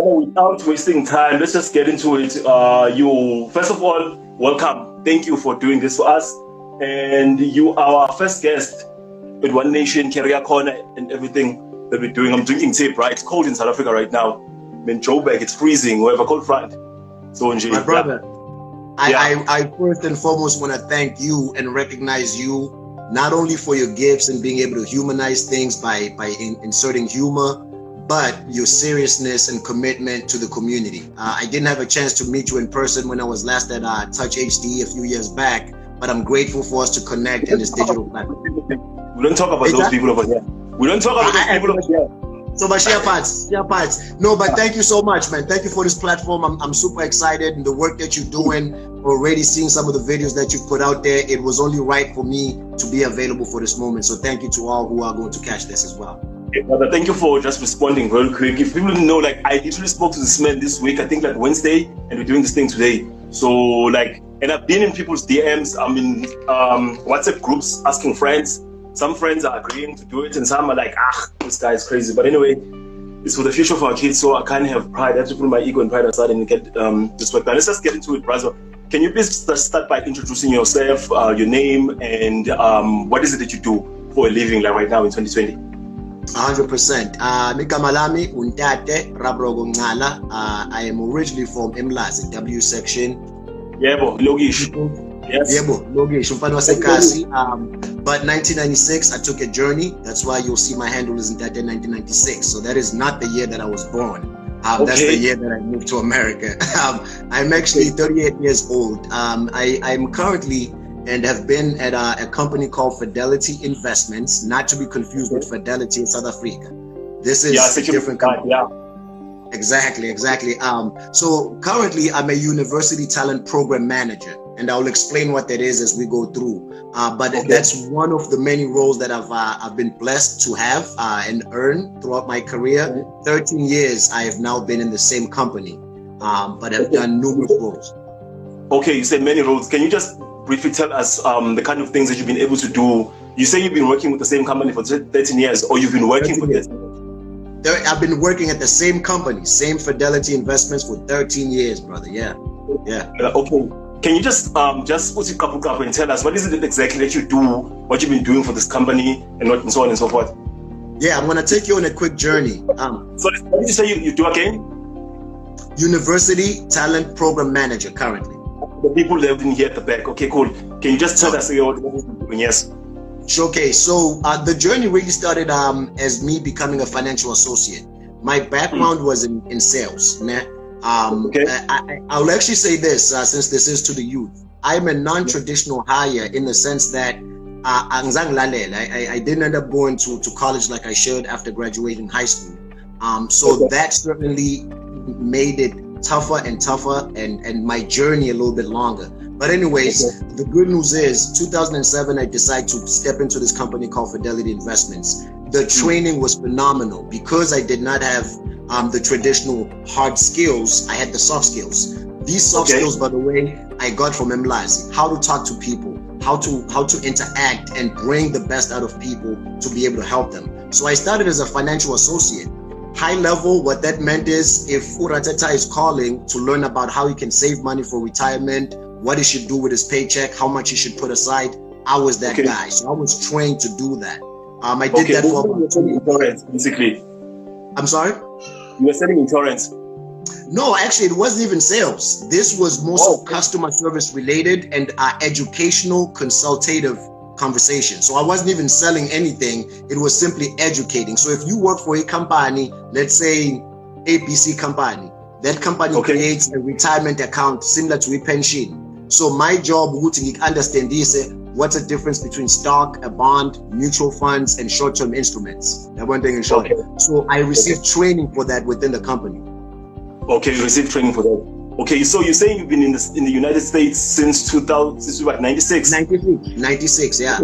Brother, without wasting time, let's just get into it. You, first of all, welcome. Thank you for doing this for us. And you are our first guest with One Nation, Career Corner, and everything that we're doing. I'm drinking tea, right? It's cold in South Africa right now. I'm in Joburg, it's freezing. We have a cold front. So, my brother, I first and foremost want to thank you and recognize you, not only for your gifts and being able to humanize things by inserting humor, but your seriousness and commitment to the community. I didn't have a chance to meet you in person when I was last at Touch HD a few years back, but I'm grateful for us to connect in this digital platform. We don't talk about those people over here. We don't talk about those people over here. So, but share parts. No, but thank you so much, man. Thank you for this platform. I'm super excited, and the work that you're doing, already seeing some of the videos that you've put out there, it was only right for me to be available for this moment. So thank you to all who are going to catch this as well. Okay, brother, thank you for just responding real quick. If people didn't know, like, I literally spoke to this man this week, I think like Wednesday, and we're doing this thing today. So like, and I've been in people's DMs, I'm in WhatsApp groups asking friends. Some friends are agreeing to do it, and some are like, this guy is crazy. But anyway, it's for the future of our kids, so I can't have pride. I have to put my ego and pride aside and get this work done. Let's just get into it, brother. Can you please start by introducing yourself, your name, and what is it that you do for a living, like right now in 2020? 100%. Igama lami Ntate Ncala. I am originally from Umlazi, W section. Yebo, Logish. Yes. Yebo, Logish. But 1996, I took a journey. That's why you'll see my handle is Ntate 1996. So that is not the year that I was born. That's the year that I moved to America. I'm actually 38 years old. I'm currently and have been at a company called Fidelity Investments, not to be confused with Fidelity in South Africa. This is a different company. Yeah. Exactly. So currently I'm a university talent program manager, and I'll explain what that is as we go through. But that's one of the many roles that I've been blessed to have and earn throughout my career. 13 years I have now been in the same company, but have done numerous roles. Okay, you said many roles. Can you just briefly tell us the kind of things that you've been able to do? You say you've been working with the same company for 13 years, or you've been working for this? I've been working at the same company, same Fidelity Investments for 13 years, brother. Yeah. Okay. Can you just put a couple and tell us what is it exactly that you do, what you've been doing for this company, and so on and so forth? Yeah, I'm gonna take you on a quick journey. So what did you say you do again? University Talent Program Manager currently. The people living here at the back. Okay, cool. Can you just tell us what you're doing? Yes. Okay, so the journey really started as me becoming a financial associate. My background was in sales. I'll actually say this, since this is to the youth. I'm a non-traditional hire in the sense that I didn't end up going to college like I should after graduating high school. So that certainly made it tougher and my journey a little bit longer. But anyways, the good news is 2007 I decided to step into this company called Fidelity Investments. The training was phenomenal because I did not have the traditional hard skills. I had the soft skills. These soft skills, by the way, I got from Umlazi. How to talk to people, how to interact and bring the best out of people to be able to help them. So I started as a financial associate. High level, what that meant is if Urateta is calling to learn about how he can save money for retirement, what he should do with his paycheck, how much he should put aside, I was that guy. So I was trained to do that. I did that for about 2 years. Basically. I'm sorry? You were selling insurance? No, actually, it wasn't even sales. This was more so customer service related and educational consultative conversation. So I wasn't even selling anything. It was simply educating. So if you work for a company, let's say ABC company, that company creates a retirement account similar to a pension. So my job would to understand this, what's the difference between stock, a bond, mutual funds, and short-term instruments. That one thing in short. So I received training for that within the company. Okay, you received training for that. Okay, so you're saying you've been in the United States since 96? 96, yeah.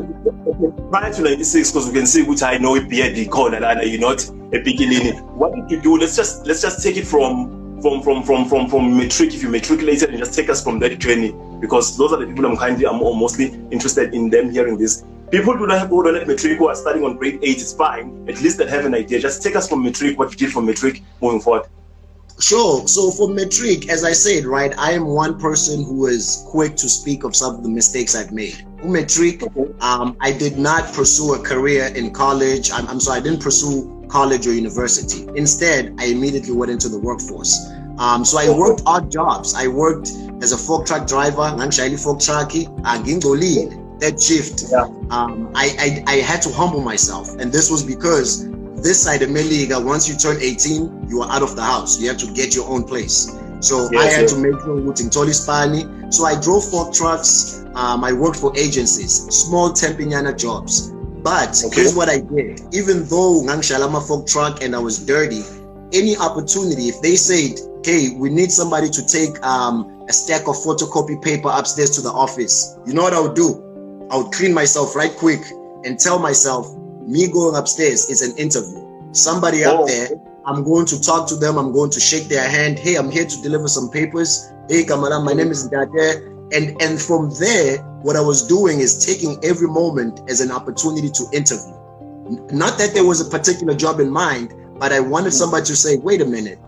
Prior to 96, because we can see which I know it be a decon and you're not a beginning. What did you do? Let's just take it from matric, if you matriculated, and just take us from that journey, because those are the people I'm mostly interested in them hearing this. People who don't have matric, who are starting on grade 8, it's fine. At least they have an idea. Just take us from matric, what you did from matric moving forward. Sure. So for metric, as I said, right, I am one person who is quick to speak of some of the mistakes I've made. For metric, I did not pursue a career in college. I'm sorry, I didn't pursue college or university. Instead, I immediately went into the workforce. So I worked odd jobs. I worked as a fork truck driver, ngangishayela fork truck, that shift. I had to humble myself, and this was because this side of Meliga, once you turn 18, you are out of the house. You have to get your own place. So I had to make sure Toli Spani. So I drove fork trucks. I worked for agencies, small tempinyana jobs. But here's what I did. Even though Ngangshalama fork truck and I was dirty, any opportunity, if they said, hey, we need somebody to take a stack of photocopy paper upstairs to the office, you know what I would do? I would clean myself right quick and tell myself, me going upstairs is an interview. Somebody up there, I'm going to talk to them. I'm going to shake their hand. Hey, I'm here to deliver some papers. Hey, Kamala, my name is Ntate. And from there, what I was doing is taking every moment as an opportunity to interview. Not that there was a particular job in mind, but I wanted somebody to say, wait a minute,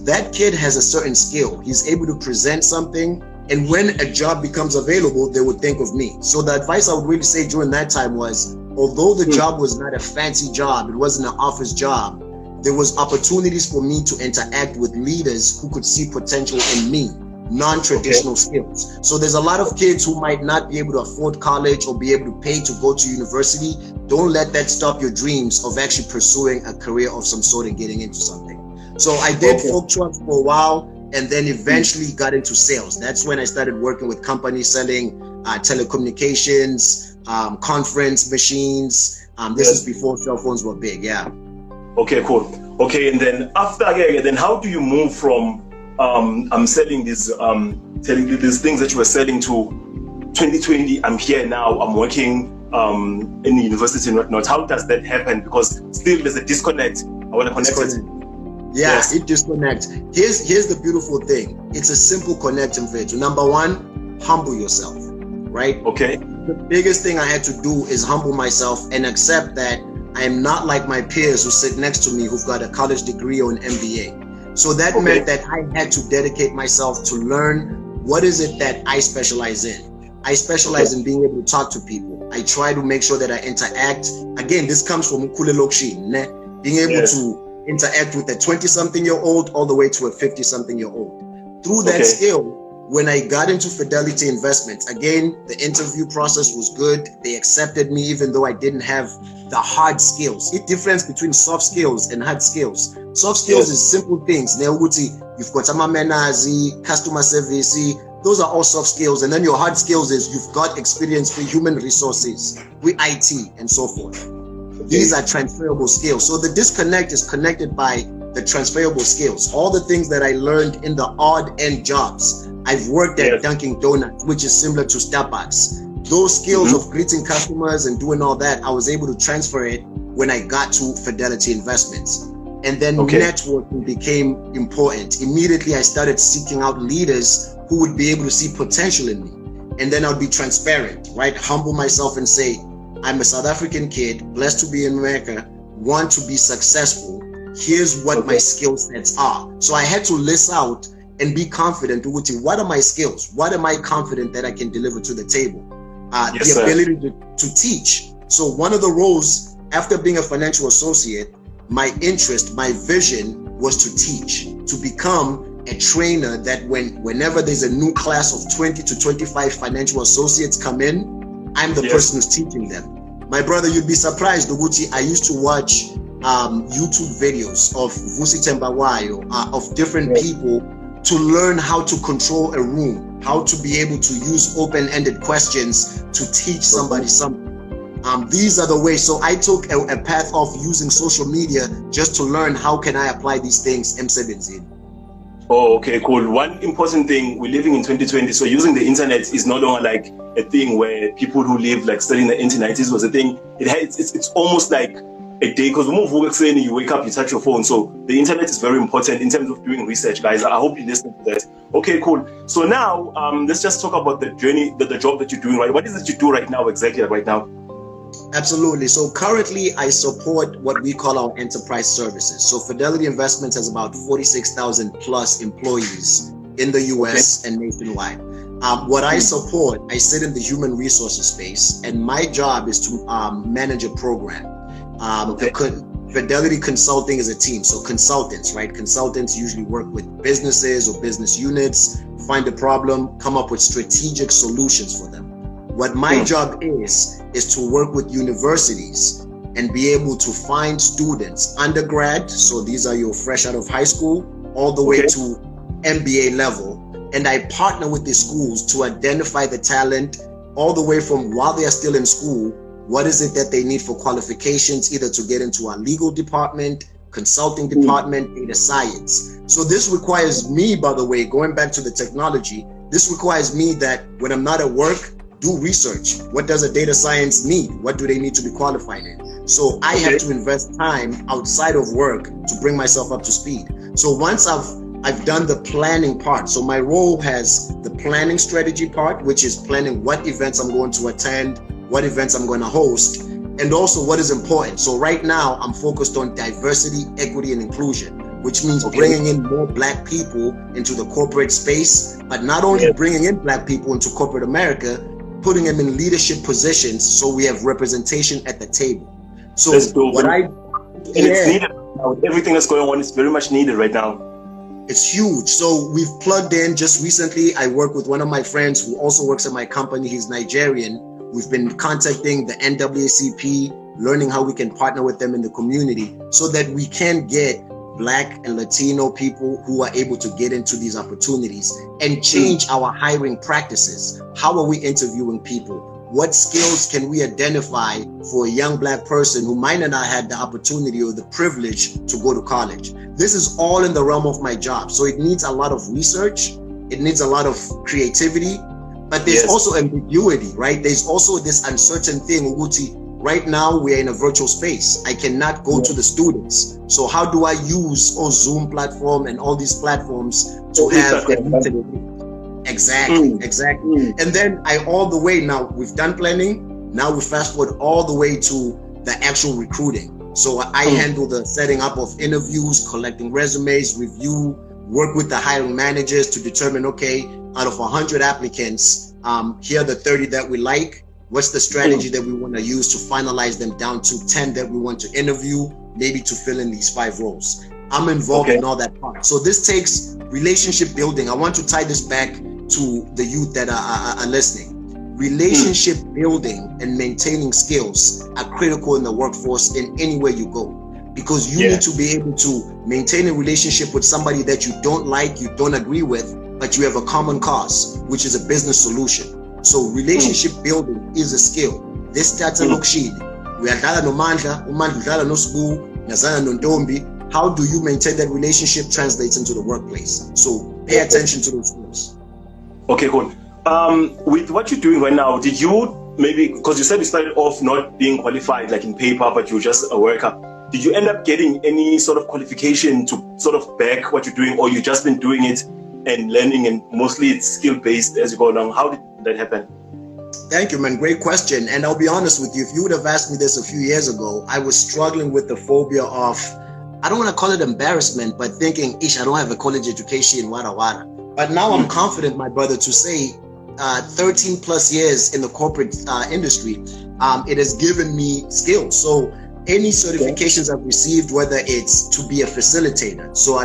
that kid has a certain skill. He's able to present something. And when a job becomes available, they would think of me. So the advice I would really say during that time was, although the job was not a fancy job, it wasn't an office job, there was opportunities for me to interact with leaders who could see potential in me, non-traditional skills. So there's a lot of kids who might not be able to afford college or be able to pay to go to university. Don't let that stop your dreams of actually pursuing a career of some sort and getting into something. So I did folk trucks for a while, and then eventually got into sales. That's when I started working with companies selling telecommunications, conference machines. This is before cell phones were big, Okay, cool. Okay, and then after, then how do you move from I'm selling these telling these things that you were selling to 2020, I'm here now, I'm working in the university and whatnot. How does that happen? Because still there's a disconnect. I want to connect it. It disconnects. Here's the beautiful thing. It's a simple connection for you. Number one, humble yourself, right? Okay. The biggest thing I had to do is humble myself and accept that I am not like my peers who sit next to me who've got a college degree or an MBA. So that meant that I had to dedicate myself to learn what is it that I specialize in. I specialize in being able to talk to people. I try to make sure that I interact. Again, this comes from Ukule Lokshi, being able to interact with a 20-something-year-old all the way to a 50-something-year-old. Through that skill, when I got into Fidelity Investments, again, the interview process was good. They accepted me even though I didn't have the hard skills. The difference between soft skills and hard skills. Soft skills is simple things. You've got amamenazi, customer service. Those are all soft skills. And then your hard skills is you've got experience with human resources, with IT and so forth. These are transferable skills. So the disconnect is connected by the transferable skills. All the things that I learned in the odd end jobs. I've worked at Dunkin' Donuts, which is similar to Starbucks. Those skills of greeting customers and doing all that, I was able to transfer it when I got to Fidelity Investments. And then networking became important. Immediately, I started seeking out leaders who would be able to see potential in me. And then I'll be transparent, right? Humble myself and say, I'm a South African kid, blessed to be in America, want to be successful. Here's what my skill sets are. So I had to list out and be confident. What are my skills? What am I confident that I can deliver to the table? The ability to teach. So one of the roles after being a financial associate, my interest, my vision was to teach, to become a trainer that whenever there's a new class of 20 to 25 financial associates come in, I'm the person who's teaching them. My brother, you'd be surprised, Uguti, I used to watch YouTube videos of Vusi Tembawayo, of different people to learn how to control a room, how to be able to use open-ended questions to teach somebody something. These are the ways. So I took a path of using social media just to learn how can I apply these things M17. Oh, okay, cool. One important thing, we're living in 2020, so using the internet is no longer like a thing where people who live like studying the internet was a thing. It's almost like a day, because you wake up, you touch your phone. So the internet is very important in terms of doing research, guys. I hope you listen to that. Okay, cool. So now let's just talk about the journey, the job that you're doing, right? What is it you do right now, exactly right now? Absolutely. So currently I support what we call our enterprise services. So Fidelity Investments has about 46,000 plus employees in the US and nationwide. What I support, I sit in the human resources space, and my job is to manage a program. Fidelity Consulting is a team. So consultants, right? Consultants usually work with businesses or business units, find a problem, come up with strategic solutions for them. What my job is to work with universities and be able to find students, undergrad, so these are your fresh out of high school, all the way to MBA level. And I partner with the schools to identify the talent all the way from while they are still in school. What is it that they need for qualifications, either to get into our legal department, consulting department, data science. So this requires me, by the way, going back to the technology, this requires me that when I'm not at work, do research. What does a data science need? What do they need to be qualified in? So I have to invest time outside of work to bring myself up to speed. So once I've done the planning part. So my role has the planning strategy part, which is planning what events I'm going to attend, what events I'm going to host, and also what is important. So right now I'm focused on diversity, equity, and inclusion, which means bringing in more Black people into the corporate space, but not only bringing in Black people into corporate America, putting them in leadership positions so we have representation at the table. So what it's needed now. Everything that's going on is very much needed right now. It's huge. So we've plugged in just recently. I work with one of my friends who also works at my company. He's Nigerian. We've been contacting the NAACP, learning how we can partner with them in the community so that we can get Black and Latino people who are able to get into these opportunities and change our hiring practices. How are we interviewing people? What skills can we identify for a young Black person who might not have had the opportunity or the privilege to go to college? This is all in the realm of my job. So it needs a lot of research. It needs a lot of creativity, but there's also ambiguity, right? There's also this uncertain thing, Uguti. Right now, we're in a virtual space. I cannot go to the students. So how do I use Zoom platform and all these platforms to have a meeting? Exactly. And then all the way now, we've done planning. Now we fast forward all the way to the actual recruiting. So I handle the setting up of interviews, collecting resumes, review, work with the hiring managers to determine, okay, out of 100 applicants, here are the 30 that we like. What's the strategy that we want to use to finalize them down to 10 that we want to interview, maybe to fill in these 5 roles? I'm involved in all that part. So this takes relationship building. I want to tie this back to the youth that are listening. Relationship building and maintaining skills are critical in the workforce in anywhere you go, because you need to be able to maintain a relationship with somebody that you don't like, you don't agree with, but you have a common cause, which is a business solution. So relationship building is a skill. This starts in Lokshidi. Uyadlala nomandla, umandla udlala noSibu, nazana nontombi. How do you maintain that relationship translates into the workplace? So pay attention to those skills. Okay, cool. With what you're doing right now, did you maybe, because you said you started off not being qualified like in paper, but you're just a worker. Did you end up getting any sort of qualification to sort of back what you're doing, or you just been doing it and learning, and mostly it's skill-based as you go along? How did that happen? Thank you, man. Great question. And I'll be honest with you, if you would have asked me this a few years ago, I was struggling with the phobia of, I don't want to call it embarrassment, but thinking, I don't have a college education, wada wada. But now I'm confident, my brother, to say 13 plus years in the corporate industry, it has given me skills. So any certifications I've received, whether it's to be a facilitator. So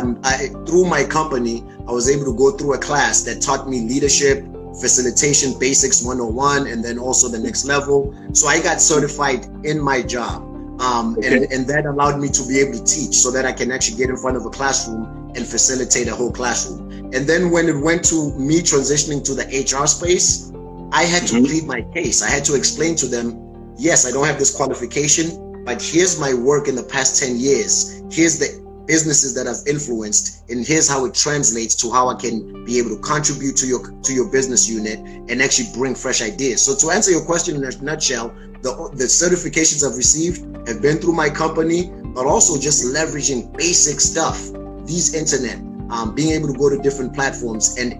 through my company, I was able to go through a class that taught me leadership, facilitation basics 101, and then also the next level. So I got certified in my job. And that allowed me to be able to teach so that I can actually get in front of a classroom and facilitate a whole classroom. And then when it went to me transitioning to the HR space, I had to plead my case. I had to explain to them, yes, I don't have this qualification, but here's my work in the past 10 years. Here's the businesses that I've influenced, and here's how it translates to how I can be able to contribute to your business unit and actually bring fresh ideas. So to answer your question in a nutshell, the certifications I've received have been through my company, but also just leveraging basic stuff, these internet, being able to go to different platforms, and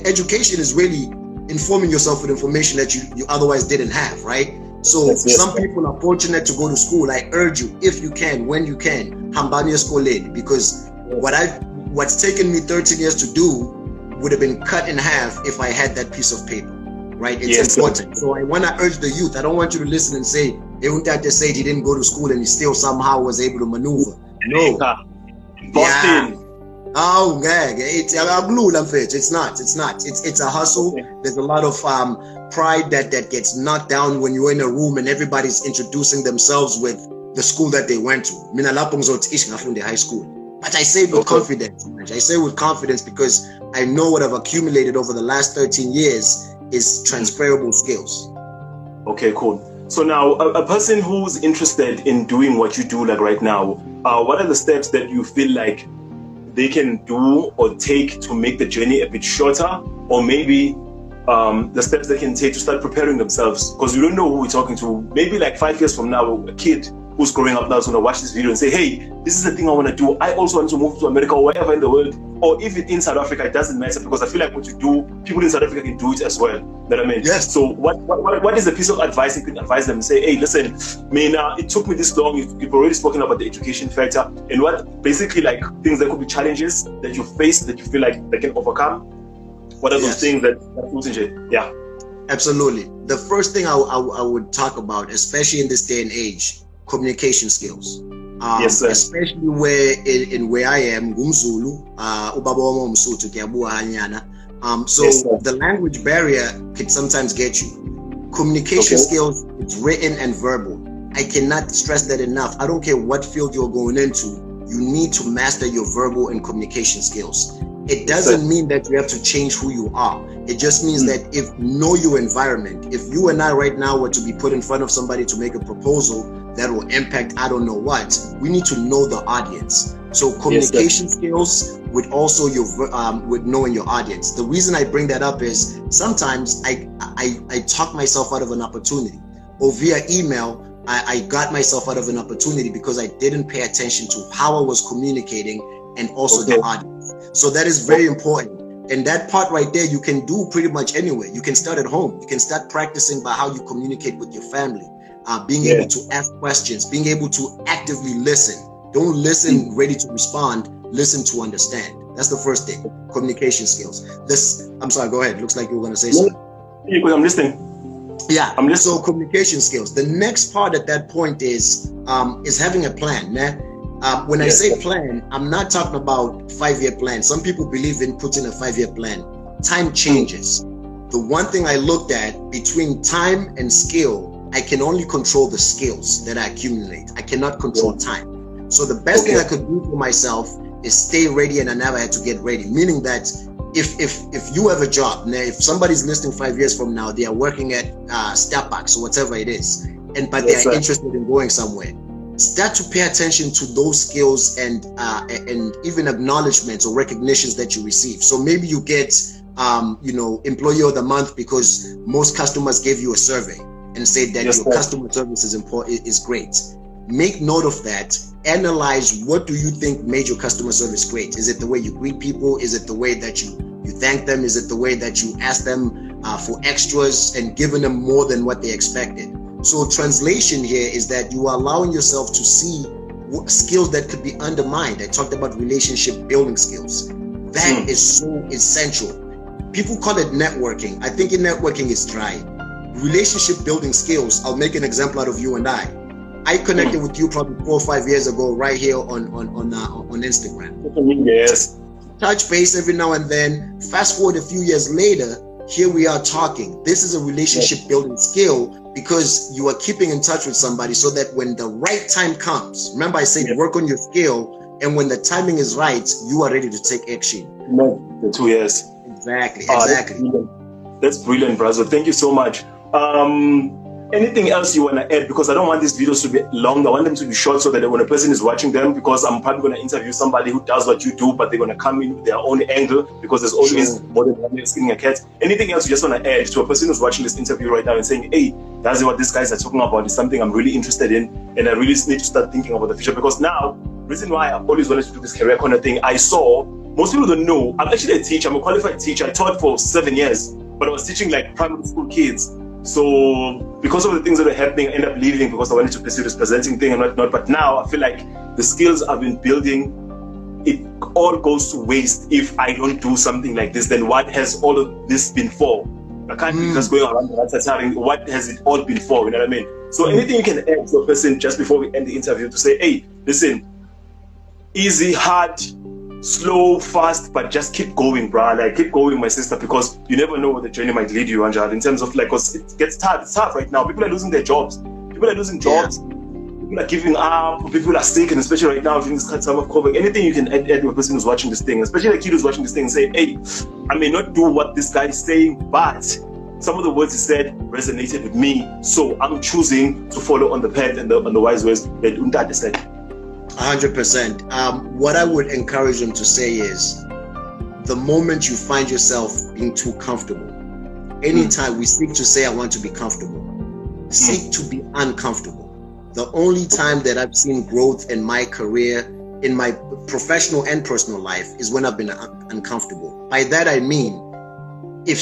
education is really informing yourself with information that you otherwise didn't have, right? So some people are fortunate to go to school. I urge you, if you can, when you can, hambani eskoleni, because what's taken me 13 years to do would have been cut in half if I had that piece of paper, right? It's important. So I want to urge the youth. I don't want you to listen and say, Ntate said he didn't go to school and he still somehow was able to maneuver. No. Boston. Oh, it's not. It's a hustle. There's a lot of pride that gets knocked down when you're in a room and everybody's introducing themselves with the school that they went to. Mina lapho ngizothi ngafunde high school. But I say it with confidence. I say it with confidence because I know what I've accumulated over the last 13 years is transferable skills. Okay, cool. So now, a person who's interested in doing what you do like right now, what are the steps that you feel like they can do or take to make the journey a bit shorter, or maybe the steps they can take to start preparing themselves? Because you don't know who we're talking to. Maybe like 5 years from now, a kid who's growing up now is going to watch this video and say, hey, this is the thing I want to do. I also want to move to America or wherever in the world, or even in South Africa, it doesn't matter, because I feel like what you do, people in South Africa can do it as well. You know what I mean? Yes. So what is the piece of advice you can advise them and say, hey, listen, it took me this long. You've already spoken about the education factor, and what basically like things that could be challenges that you face that you feel like they can overcome. What are those things that yeah. Absolutely. The first thing I would talk about, especially in this day and age, communication skills. Yes, sir. Especially where I am, Umzulu, ubaba Msutu kuyabua hanyana. So the language barrier can sometimes get you. Communication skills, it's written and verbal. I cannot stress that enough. I don't care what field you're going into, you need to master your verbal and communication skills. It doesn't mean that you have to change who you are. It just means that if you know your environment, if you and I right now were to be put in front of somebody to make a proposal that will impact I don't know what, we need to know the audience. So communication skills with also your with knowing your audience. The reason I bring that up is sometimes I talk myself out of an opportunity, or via email I got myself out of an opportunity because I didn't pay attention to how I was communicating and also the audience. So that is very important. And that part right there, you can do pretty much anywhere. You can start at home. You can start practicing by how you communicate with your family, being able to ask questions, being able to actively listen. Don't listen ready to respond, listen to understand. That's the first thing, communication skills. I'm sorry, go ahead. Looks like you were gonna say something. I'm listening. Yeah, I'm listening. So communication skills. The next part at that point is having a plan, man. When I say plan, I'm not talking about 5-year plan. Some people believe in putting a 5-year plan. Time changes. The one thing I looked at between time and skill, I can only control the skills that I accumulate. I cannot control time. So the best thing I could do for myself is stay ready, and I never had to get ready. Meaning that if you have a job, now if somebody's listening 5 years from now, they are working at Starbucks or whatever it is, but they are interested in going somewhere. Start to pay attention to those skills and even acknowledgements or recognitions that you receive. So maybe you get, Employee of the Month because most customers gave you a survey and said that your customer service is great. Make note of that. Analyze, what do you think made your customer service great? Is it the way you greet people? Is it the way that you thank them? Is it the way that you ask them for extras and giving them more than what they expected? So translation here is that you are allowing yourself to see skills that could be undermined. I talked about relationship building skills. That is so essential. People call it networking. I think in networking is dry. Relationship building skills, I'll make an example out of you and I. I connected with you probably 4 or 5 years ago right here on Instagram. Yes. Touch base every now and then. Fast forward a few years later, here we are talking. This is a relationship building skill because you are keeping in touch with somebody so that when the right time comes, remember I said work on your skill, and when the timing is right, you are ready to take action. The 2 years. Exactly. That's brilliant, brother. Thank you so much. Anything else you want to add? Because I don't want these videos to be long. I want them to be short so that when a person is watching them, because I'm probably going to interview somebody who does what you do, but they're going to come in with their own angle, because there's always more than one way of skinning a cat. Anything else you just want to add to a person who's watching this interview right now and saying, hey, that's what these guys are talking about, is something I'm really interested in, and I really need to start thinking about the future? Because now, reason why I've always wanted to do this career corner thing, I saw, most people don't know, I'm actually a teacher. I'm a qualified teacher. I taught for 7 years, but I was teaching like primary school kids. So because of the things that were happening, I ended up leaving because I wanted to pursue this presenting thing and whatnot. But now I feel like the skills I've been building, it all goes to waste if I don't do something like this. Then what has all of this been for? I can't be just going around what has it all been for? You know what I mean? So anything you can add to a person just before we end the interview to say, hey, listen, easy, hard, slow, fast, but just keep going, bruh. Like, keep going, my sister, because you never know where the journey might lead you, Anjad, in terms of, like, cause it gets tough. It's tough right now. People are losing their jobs. People are losing jobs. People are giving up. People are sick, and especially right now, during this time of COVID. Anything you can add to a person who's watching this thing, especially a kid who's watching this thing, and say, hey, I may not do what this guy is saying, but some of the words he said resonated with me, so I'm choosing to follow on the path and the wise ways that Ntate said. 100%. What I would encourage them to say is, the moment you find yourself being too comfortable, anytime we seek to say I want to be comfortable, seek to be uncomfortable. The only time that I've seen growth in my career, in my professional and personal life, is when I've been uncomfortable. By that I mean, if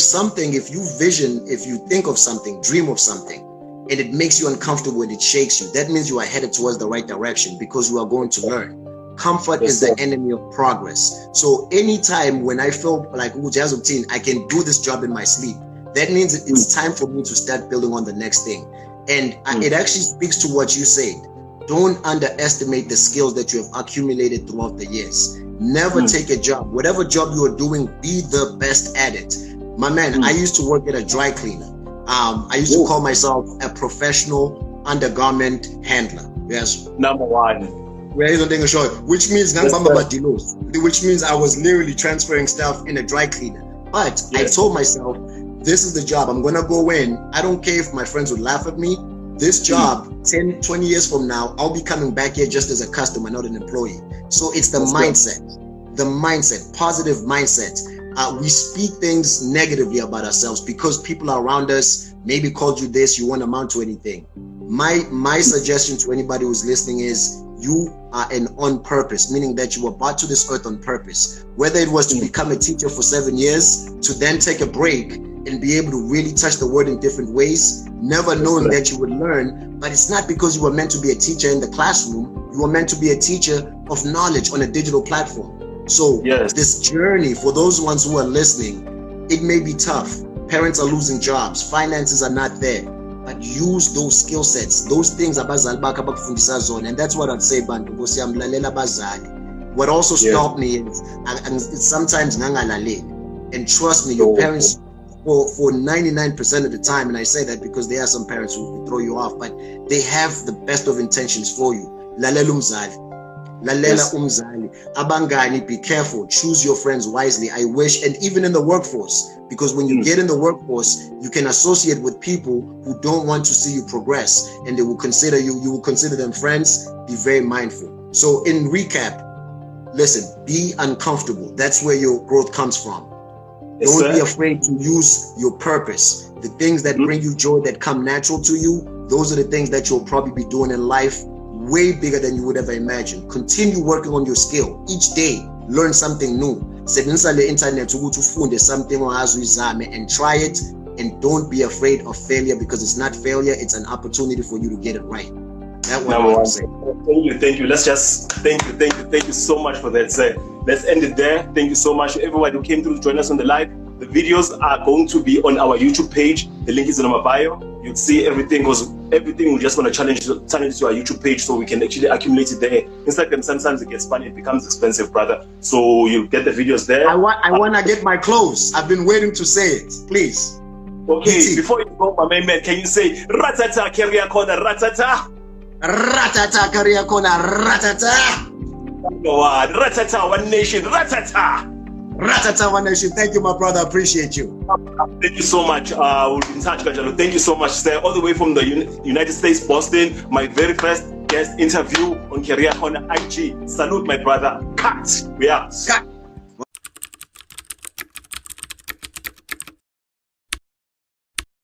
you think of something, dream of something, and it makes you uncomfortable and it shakes you, that means you are headed towards the right direction, because you are going to learn. Comfort is the enemy of progress. So anytime when I feel like I can do this job in my sleep, that means it's time for me to start building on the next thing. And it actually speaks to what you said. Don't underestimate the skills that you have accumulated throughout the years. Never take a job. Whatever job you are doing, be the best at it. My man, I used to work at a dry cleaner. I used to call myself a professional undergarment handler. Yes. Number one. Which means I was literally transferring stuff in a dry cleaner. But I told myself, this is the job. I'm going to go in. I don't care if my friends would laugh at me. This job, 10, 20 years from now, I'll be coming back here just as a customer, not an employee. So it's the mindset, positive mindset. We speak things negatively about ourselves because people around us maybe called you this, you won't amount to anything. My suggestion to anybody who's listening is, you are on purpose, meaning that you were brought to this earth on purpose. Whether it was to become a teacher for 7 years, to then take a break and be able to really touch the word in different ways, never knowing that you would learn. But it's not because you were meant to be a teacher in the classroom. You were meant to be a teacher of knowledge on a digital platform. So this journey, for those ones who are listening, it may be tough. Parents are losing jobs. Finances are not there. But use those skill sets, those things abazali bakho abakufundisa zona. And that's what I'd say, bantu. What also stopped me is sometimes ngangalaleli. And trust me, your parents, for 99% of the time, and I say that because there are some parents who throw you off, but they have the best of intentions for you. Lalela umzali. Lalela umzali. Abangani, be careful. Choose your friends wisely. I wish, and even in the workforce, because when you get in the workforce, you can associate with people who don't want to see you progress, and they will consider you will consider them friends. Be very mindful. So in recap, listen, be uncomfortable. That's where your growth comes from. Don't be afraid to use your purpose. The things that bring you joy, that come natural to you, those are the things that you'll probably be doing in life way bigger than you would ever imagine. Continue working on your skill. Each day, learn something new. Sebenzisa le internet ukuthi ufunde something ongazi uyizame and try it, and don't be afraid of failure, because it's not failure, it's an opportunity for you to get it right. That's what I want to say. Thank you. Let's just thank you so much for that, sir. Let's end it there. Thank you so much to everyone who came through to join us on the live. The videos are going to be on our YouTube page. The link is in my bio. You'll see everything, because everything we just want to challenge it to our YouTube page so we can actually accumulate it there. Instagram, sometimes it gets funny, it becomes expensive, brother. So you get the videos there. I want to get my clothes. I've been waiting to say it. Please. Okay, before you go, my man, can you say ratata career corner, ratata? Ratata career corner, ratata. Ratata, one nation, ratata. Ratata, one nation. Thank you, my brother. Appreciate you. Thank you so much. We'll be in touch, Kajalo. Thank you so much, sir. All the way from the United States, Boston. My very first guest interview on Career Corner IG. Salute, my brother. Cut. We out. Cut.